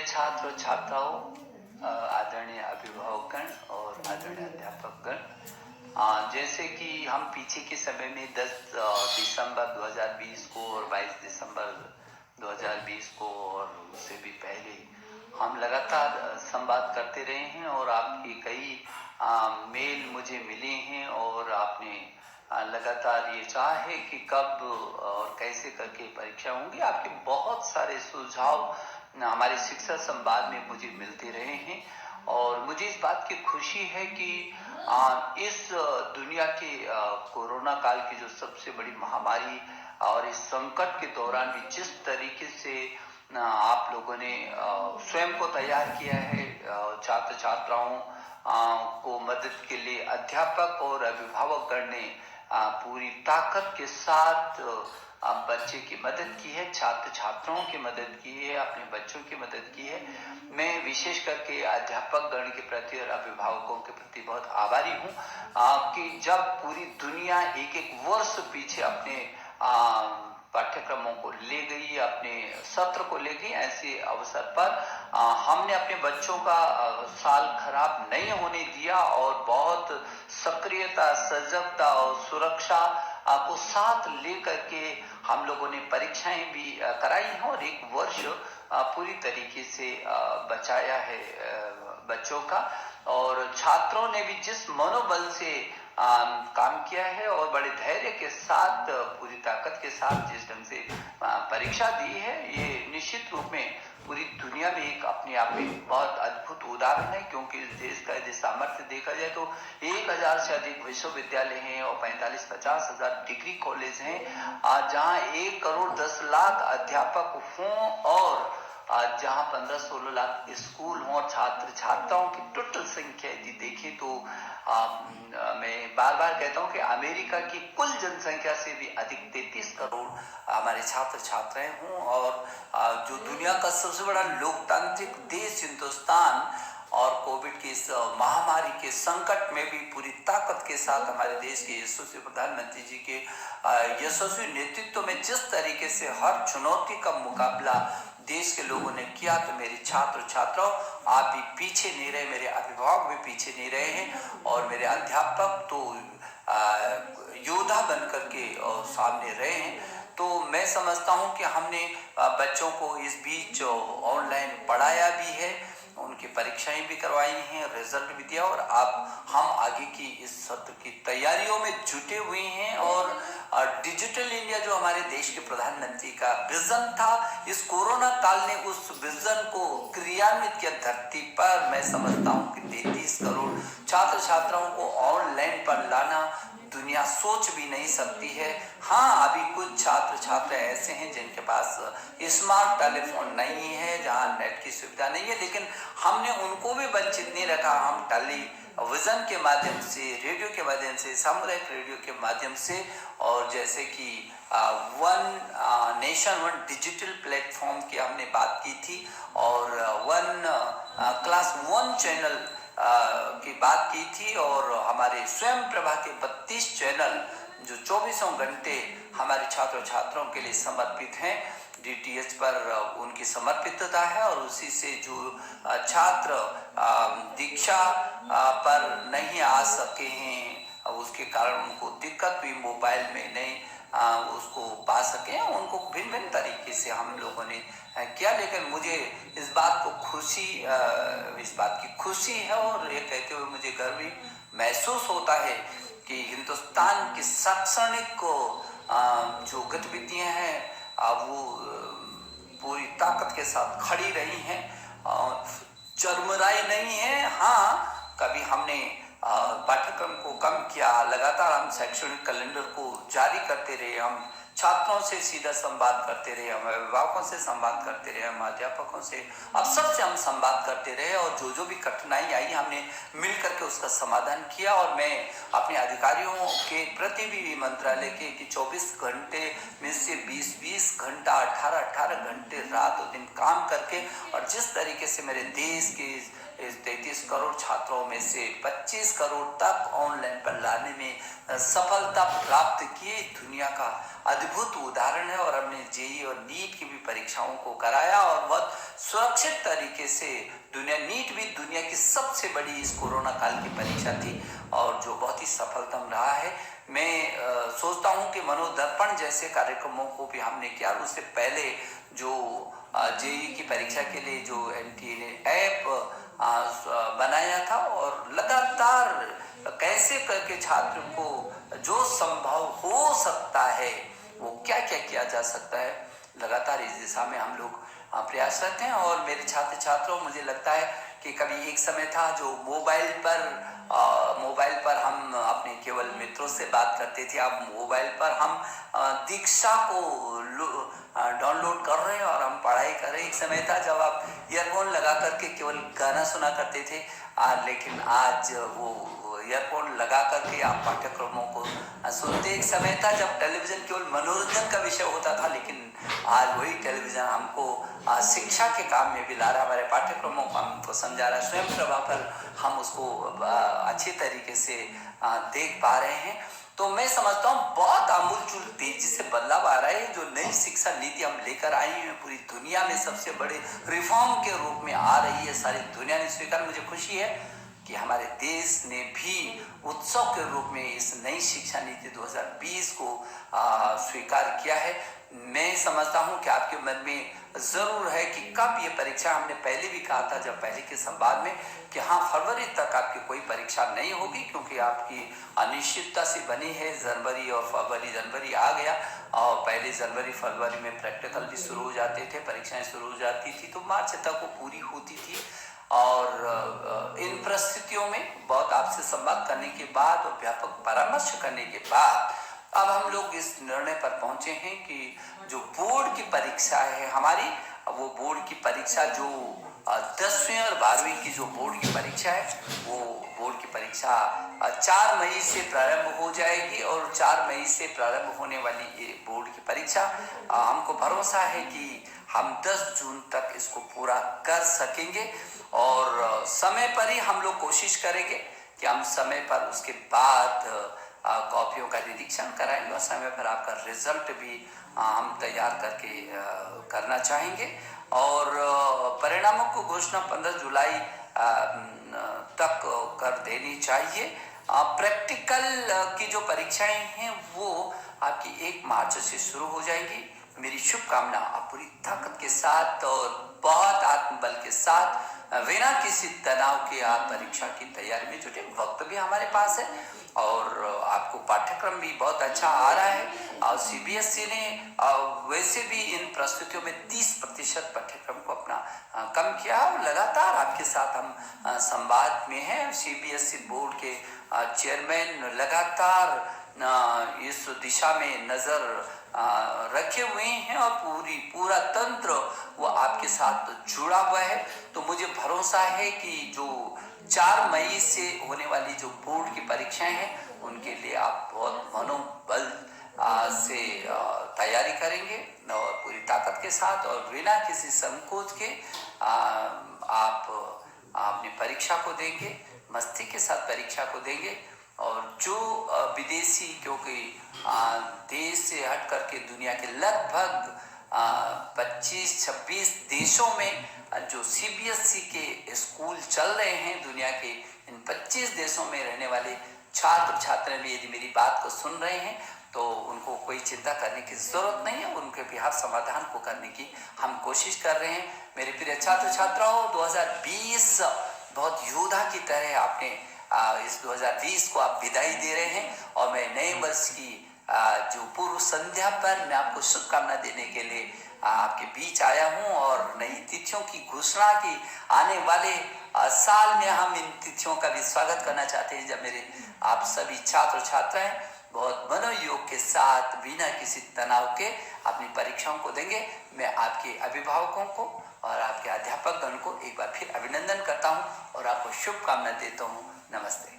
छात्र छात्राओं, आदरणीय अभिभावकगण और आदरणीय अध्यापकगण, जैसे कि हम पीछे के समय में 10 दिसंबर 2020 को और 22 दिसंबर 2020 को और उससे भी पहले हम लगातार संवाद करते रहे हैं और आपकी कई मेल मुझे मिले हैं और आपने लगातार ये चाहा है कि कब और कैसे करके परीक्षा होंगी। आपके बहुत सारे सुझाव हमारे शिक्षा संवाद में मुझे मिलते रहे हैं और मुझे इस बात की खुशी है कि इस दुनिया के कोरोना काल की जो सबसे बड़ी महामारी और इस संकट के दौरान भी जिस तरीके से आप लोगों ने स्वयं को तैयार किया है, छात्र छात्राओं को मदद के लिए अध्यापक और अभिभावकगण ने पूरी ताकत के साथ बच्चे की मदद की है, छात्र छात्राओं की मदद की है, अपने बच्चों की मदद की है। मैं विशेष करके अध्यापक गण के प्रति और अभिभावकों के प्रति बहुत आभारी हूँ कि जब पूरी दुनिया एक एक वर्ष पीछे अपने पाठ्यक्रमों को ले गई, अपने सत्र को ले गई, ऐसे अवसर पर हमने अपने बच्चों का साल खराब नहीं होने दिया और बहुत सक्रियता, सजगता और सुरक्षा को साथ लेकर के हम लोगों ने परीक्षाएं भी कराई हैं और एक वर्ष पूरी तरीके से बचाया है बच्चों का। और छात्रों ने भी जिस मनोबल से काम किया है और बड़े धैर्य के साथ, पूरी ताकत के साथ जिस ढंग से परीक्षा दी है, ये निश्चित रूप में पूरी दुनिया में एक अपने आप में बहुत अद्भुत उदाहरण है। क्योंकि इस देश का यदि सामर्थ्य देखा जाए तो 1000 से अधिक विश्वविद्यालय हैं और 45-50 हजार डिग्री कॉलेज हैं, जहाँ 1 करोड़ 10 लाख अध्यापक हों और जहाँ 15-16 लाख स्कूल हों और छात्र छात्राओं की टोटल संख्या यदि देखें तो मैं बार बार कहता हूँ कि अमेरिका की कुल जनसंख्या से भी अधिक 33 करोड़ हमारे छात्र छात्राएं हों और जो दुनिया का सबसे बड़ा लोकतांत्रिक देश हिंदुस्तान और कोविड की इस महामारी के संकट में भी पूरी ताकत के साथ हमारे देश के यशस्वी प्रधानमंत्री जी के यशस्वी नेतृत्व में जिस तरीके से हर चुनौती का मुकाबला देश के लोगों ने किया, तो मेरे छात्र छात्राओं, आप भी पीछे नहीं रहे, मेरे अभिभावक भी पीछे नहीं रहे हैं और मेरे अध्यापक तो योद्धा बन करके सामने रहे हैं। तो मैं समझता हूं कि हमने बच्चों को इस बीच ऑनलाइन पढ़ाया भी है, उनकी परीक्षाएं भी करवाई हैं, रिजल्ट भी दिया और अब हम आगे की इस सत्र की तैयारियों में जुटे हुए हैं। और डिजिटल इंडिया जो हमारे देश के प्रधानमंत्री का विजन था, इस कोरोना काल ने उस विजन को क्रियान्वित किया धरती पर। मैं समझता हूं कि 33 करोड़ छात्र छात्राओं को ऑनलाइन पर लाना दुनिया सोच भी नहीं सकती है। हाँ, अभी कुछ छात्र छात्रा ऐसे हैं जिनके पास स्मार्ट टेलीफोन नहीं है, जहाँ नेट की सुविधा नहीं है, लेकिन हमने उनको भी वंचित नहीं रखा। हम टेलीविजन के माध्यम से, रेडियो के माध्यम से, सामुदायिक रेडियो के माध्यम से और जैसे कि one nation one digital platform की हमने बात की थी और वन क्लास 1 चैनल की बात की थी और हमारे स्वयं प्रभा के 32 चैनल जो 24 घंटे हमारे छात्र छात्राओं के लिए समर्पित हैं, DTH पर उनकी समर्पितता है और उसी से जो छात्र दीक्षा पर नहीं आ सके हैं, उसके कारण उनको दिक्कत हुई, मोबाइल में नहीं उसको पा सके, उनको भिन्न भिन्न तरीके से हम लोगों ने किया। लेकिन मुझे इस बात की खुशी है और ये कहते हुए मुझे गर्व भी महसूस होता है कि हिंदुस्तान की शैक्षणिक जो गतिविधियां हैं वो पूरी ताकत के साथ खड़ी रही हैं, चरमराई नहीं है। हाँ, कभी हमने पाठ्यक्रम को कम किया, लगातार हम शैक्षणिक कैलेंडर को जारी करते रहे, हम छात्रों से सीधा संवाद करते रहे, हम अभिभावकों से संवाद करते रहे, हम अध्यापकों से, अब सबसे हम संवाद करते रहे और जो भी कठिनाई आई हमने मिल करके उसका समाधान किया। और मैं अपने अधिकारियों के प्रति भी मंत्रालय के कि 24 घंटे में से 20-20 घंटा, 18-18 घंटे रात और दिन काम करके और जिस तरीके से मेरे देश के इस 33 करोड़ छात्रों में से 25 करोड़ तक ऑनलाइन पर लाने में सफलता प्राप्त किए दुनिया का अद्भुत उदाहरण है। और हमने जेईई और नीट की भी परीक्षाओं को कराया और बहुत सुरक्षित तरीके से नीट भी दुनिया की सबसे बड़ी इस कोरोना काल की परीक्षा थी और जो बहुत ही सफलतम रहा है। मैं सोचता हूं कि मनोदर्पण जैसे कार्यक्रमों को भी हमने किया और उससे पहले जो जेईई की परीक्षा के लिए जो एनटीए ने ऐप बनाया था और लगातार कैसे करके छात्र को जो संभव हो सकता है वो क्या क्या किया जा सकता है, लगातार इस दिशा में हम लोग प्रयासरत हैं। और मेरे छात्र छात्रों, मुझे लगता है कि कभी एक समय था जो मोबाइल पर हम अपने केवल मित्रों से बात करते थे, अब मोबाइल पर हम दीक्षा को डाउनलोड कर रहे हैं और हम पढ़ाई कर रहे हैं। एक समय था जब आप ईयरफोन लगा करके केवल गाना सुना करते थे, लेकिन आज वो ईयरफोन लगा करके आप पाठ्यक्रमों को सुनते। एक समय था जब टेलीविजन केवल मनोरंजन का विषय होता था, लेकिन आज वही टेलीविजन हमको शिक्षा के काम में भी ला रहा, हमारे पाठ्यक्रमों को हमको समझा रहा, स्वयं प्रभा पर हम उसको अच्छी तरीके से देख पा रहे हैं। तो मैं समझता हूँ बहुत आमूलचूल तेजी से बदलाव आ रहा है। जो नई शिक्षा नीति हम लेकर आई हैं पूरी दुनिया में सबसे बड़े रिफॉर्म के रूप में आ रही है, सारी दुनिया ने स्वीकार। मुझे खुशी है कि हमारे देश ने भी उत्सव के रूप में इस नई शिक्षा नीति 2020 को स्वीकार किया है। मैं समझता हूं कि आपके मन में जरूर है कि कब ये परीक्षा, हमने पहले भी कहा था जब पहले के संवाद में कि हाँ, फरवरी तक आपकी कोई परीक्षा नहीं होगी, क्योंकि आपकी अनिश्चितता से बनी है। जनवरी और फरवरी, जनवरी आ गया और पहले जनवरी फरवरी में प्रैक्टिकल भी शुरू हो जाते थे, परीक्षाएं शुरू हो जाती थी, तो मार्च तक वो पूरी होती थी। और इन परिस्थितियों में बहुत आपसे संवाद करने के बाद और व्यापक परामर्श करने के बाद अब हम लोग इस निर्णय पर पहुंचे हैं कि जो बोर्ड की परीक्षा है हमारी, वो बोर्ड की परीक्षा जो 10वीं और 12वीं की जो बोर्ड की परीक्षा है, वो बोर्ड की परीक्षा 4 मई से प्रारंभ हो जाएगी। और 4 मई से प्रारंभ होने वाली ये बोर्ड की परीक्षा हमको भरोसा है कि हम 10 जून तक इसको पूरा कर सकेंगे। और समय पर ही हम लोग कोशिश करेंगे कि हम समय पर उसके बाद कॉपियों का निरीक्षण कराएंगे और समय पर आपका रिजल्ट भी हम तैयार करके करना चाहेंगे। और परिणामों को घोषणा 15 जुलाई तक कर देनी चाहिए। प्रैक्टिकल की जो परीक्षाएं हैं वो आपकी 1 मार्च से शुरू हो जाएंगी। मेरी शुभकामना, आप पूरी ताकत के साथ और बहुत आत्मबल के साथ बिना किसी तनाव के आप परीक्षा की तैयारी में जुटे। वक्त भी हमारे पास है और आपको पाठ्यक्रम भी बहुत अच्छा आ रहा है। और सीबीएसई ने वैसे भी इन प्रस्तुतियों में 30% पाठ्यक्रम को अपना कम किया और लगातार आपके साथ हम संवाद में हैं। सीबीएसई बोर्ड के चेयरमैन लगातार इस दिशा में नजर रखे हुए हैं और पूरा तंत्र वो आपके साथ जुड़ा हुआ है। तो मुझे भरोसा है कि जो 4 मई से होने वाली जो बोर्ड की परीक्षाएं हैं उनके लिए आप बहुत मनोबल से तैयारी करेंगे और पूरी ताकत के साथ और बिना किसी संकोच के आप अपनी परीक्षा को देंगे, मस्ती के साथ परीक्षा को देंगे। और जो विदेशी, क्योंकि देश से हट करके दुनिया के लगभग 25-26 देशों में जो सीबीएसई के स्कूल चल रहे हैं, दुनिया के इन 25 देशों में रहने वाले छात्र छात्राएं भी यदि मेरी बात को सुन रहे हैं तो उनको कोई चिंता करने की जरूरत नहीं है। उनके भी हर समाधान को करने की हम कोशिश कर रहे हैं। मेरे प्रिय छात्र छात्राओं, 2020 बहुत योद्धा की तरह आपने इस 2020 को आप विदाई दे रहे हैं और मैं नए वर्ष की जो पूर्व संध्या पर मैं आपको शुभकामना देने के लिए आपके बीच आया हूं और नई तिथियों की घोषणा की आने वाले साल में हम इन तिथियों का भी स्वागत करना चाहते हैं, जब मेरे आप सभी छात्र छात्राएं बहुत मनोयोग के साथ बिना किसी तनाव के अपनी परीक्षाओं को देंगे। मैं आपके अभिभावकों को और आपके अध्यापक गण को एक बार फिर अभिनंदन करता हूं और आपको शुभकामना देता हूं। नमस्ते।